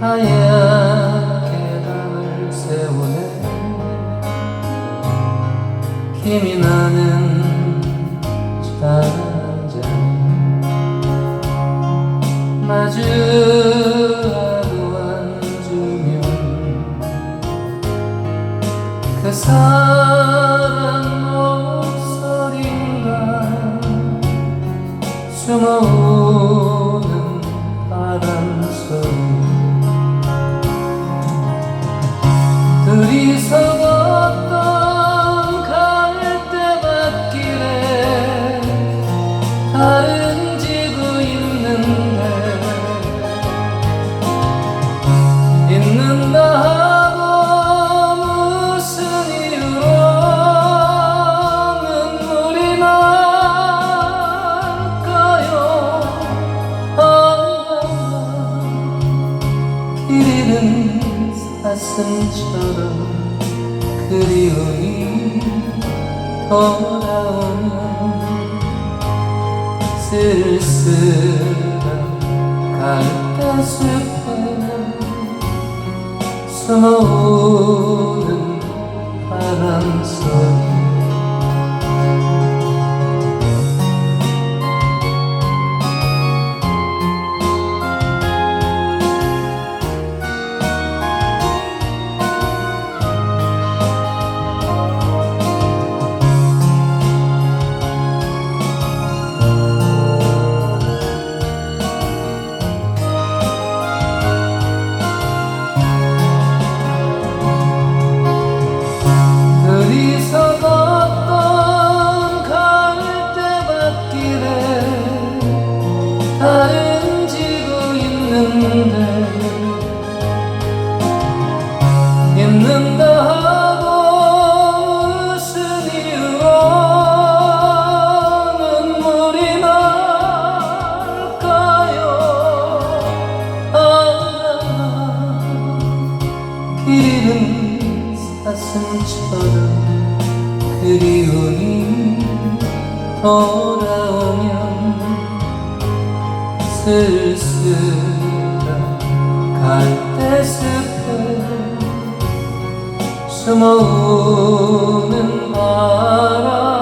하얗게 밤을 새우네. 힘이 나는 잔잔 마주하고 앉으면 그 사람 목소리가 숨어우는 바람소리. 둘이서 걷던 갈대밭길에 다른 지구 있는다 하고 무슨 이유로 눈물이 날까요? 길 잃은 사슴처럼 그리움이 돌아오면 쓸쓸한 갈대숲에 숨어우는 바람소리. 둘이서 걷던 갈대밭길에 다른 지구 있는다 하고 무슨 이유로 눈물이 날까요? 길 잃은 사슴처럼 그리움이 돌아오면 쓸쓸한 갈대숲에 숨어우는 바람.